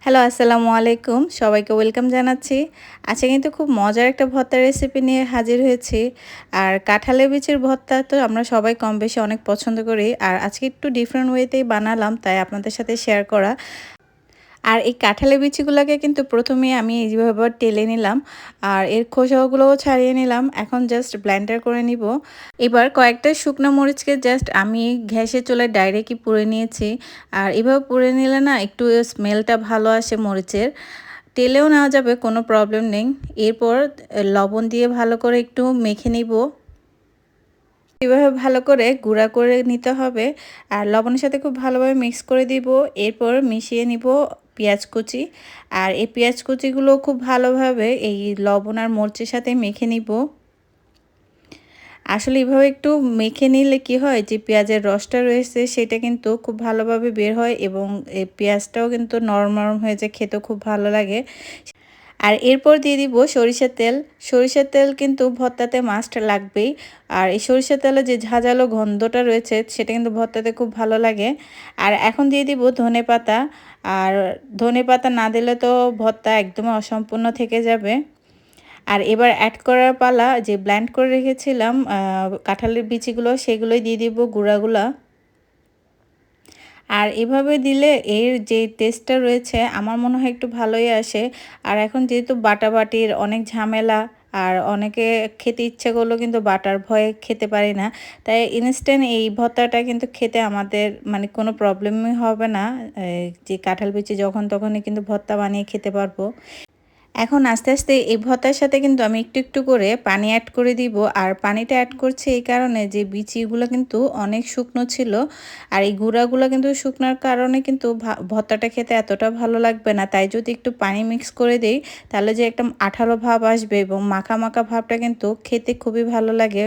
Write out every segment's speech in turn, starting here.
Hello, আসসালামু আলাইকুম। সবাইকে ওয়েলকাম জানাচ্ছি। আজকে কিন্তু খুব মজার একটা ভর্তার রেসিপি নিয়ে হাজির হয়েছি। আর কাঁঠালের বিচির ভর্তা তো আমরা সবাই কম বেশি অনেক পছন্দ করি। আর আজকে একটু ডিফারেন্ট ওয়েতেই বানালাম, তাই আপনাদের সাথে শেয়ার করা। আর এই কাঁঠালের বিচিগুলোকে কিন্তু প্রথমেই আমি এইভাবে টেলে নিলাম। আর এর খোসাগুলোও ছাড়িয়ে নিলাম। এখন জাস্ট ব্লেন্ডার করে নিব। এবার কয়েকটা শুকনো মরিচকে জাস্ট আমি গ্যাসের চুলায় ডাইরেক্টই পুড়ে নিয়েছি। আর এভাবে পুড়ে নিলে না একটু স্মেলটা ভালো আসে মরিচের। তেলেও নেওয়া যাবে, কোনো প্রবলেম নেই। এরপর লবণ দিয়ে ভালো করে একটু মেখে নিব। এভাবে ভালো করে গুঁড়া করে নিতে হবে। আর লবণের সাথে খুব ভালোভাবে মিক্স করে দিব। এরপর মিশিয়ে নিব পেঁয়াজ কুচি। আর এই পেঁয়াজ কুচিগুলো খুব ভালোভাবে এই লবণ আর মরিচের সাথে মেখে নিব। আসলে এভাবে একটু মেখে নিলে কি হয় যে পেঁয়াজের রসটা রয়েছে সেটা কিন্তু খুব ভালোভাবে বের হয় এবং এই পেঁয়াজটাও কিন্তু নরম নরম হয়ে যায়, খেতেও খুব ভালো লাগে। আর এরপর দিয়ে দিব সরিষার তেল। সরিষার তেল কিন্তু ভর্তাতে মাস্ট লাগবেই। আর এই সরিষার তেলে যে ঝাঁঝালো গন্ধটা রয়েছে সেটা কিন্তু ভর্তাতে খুব ভালো লাগে। আর এখন দিয়ে দিব ধনেপাতা। আর ধনেপাতা না দিলে তো ভর্তা একদমই অসম্পূর্ণ থেকে যাবে। আর এবার অ্যাড করার পালা, যে ব্লেন্ড করে রেখেছিলাম কাঁঠালের বিচিগুলো সেগুলোই দিয়ে দিব, গুঁড়াগুলা। আর এভাবে দিলে এর যে টেস্টটা রয়েছে আমার মনে হয় একটু ভালোই আসে। আর এখন যেহেতু বাটাবাটির অনেক ঝামেলা, আর অনেকে খেতে ইচ্ছে করলেও কিন্তু বাটার ভয়ে খেতে পারি না, তাই ইনস্ট্যান্ট এই ভর্তাটা কিন্তু খেতে আমাদের মানে কোনো প্রবলেমই হবে না। যে কাঁঠাল বিচি যখন তখনই কিন্তু ভর্তা বানিয়ে খেতে পারবো। এখন আস্তে আস্তে এই ভর্তার সাথে কিন্তু আমি একটু একটু করে পানি অ্যাড করে দিব। আর পানিটা অ্যাড করছি এই কারণে যে বিচিগুলো কিন্তু অনেক শুকনো ছিল। আর এই গুঁড়াগুলো কিন্তু শুকনোর কারণে কিন্তু ভর্তাটা খেতে এতটা ভালো লাগবে না। তাই যদি একটু পানি মিক্স করে দেই তাহলে যে একটা আঠালো ভাব আসবে এবং মাখা মাখা ভাবটা কিন্তু খেতে খুবই ভালো লাগে।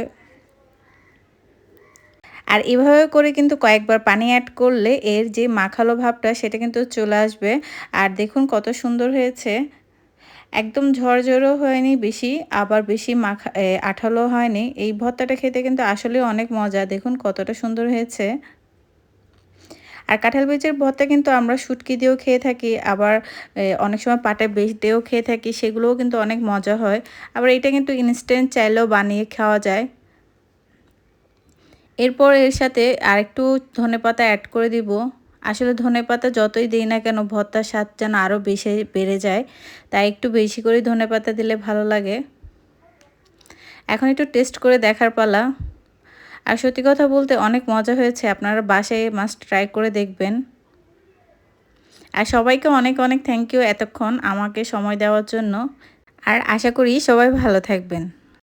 আর এভাবে করে কিন্তু কয়েকবার পানি অ্যাড করলে এর যে মাখালো ভাবটা সেটা কিন্তু চলে আসবে। আর দেখুন কত সুন্দর হয়েছে। একদম ঝরঝরও হয়নি বেশি, আবার বেশি আঠালো হয়নি। এই ভর্তাটা খেতে কিন্তু আসলেও অনেক মজা। দেখুন কতটা সুন্দর হয়েছে। আর কাঁঠাল বীজের ভর্তা কিন্তু আমরা শুটকি দিয়েও খেয়ে থাকি, আবার অনেক সময় পাটায় বেটেও খেয়ে থাকি, সেগুলোও কিন্তু অনেক মজা হয়। আবার এটা কিন্তু ইনস্ট্যান্ট চাইলেও বানিয়ে খাওয়া যায়। এরপর এর সাথে আরেকটু ধনেপাতা অ্যাড করে দিব। আসলে ধনেপাতা যতই দিই না কেন ভর্তার স্বাদ যেন আরও বেশি বেড়ে যায়, তাই একটু বেশি করে ধনেপাতা দিলে ভালো লাগে। এখন একটু টেস্ট করে দেখার পালা। আর সত্যি কথা বলতে অনেক মজা হয়েছে, আপনারা বাসায় মাস্ট ট্রাই করে দেখবেন। আর সবাইকে অনেক অনেক থ্যাংক ইউ এতক্ষণ আমাকে সময় দেওয়ার জন্য। আর আশা করি সবাই ভালো থাকবেন।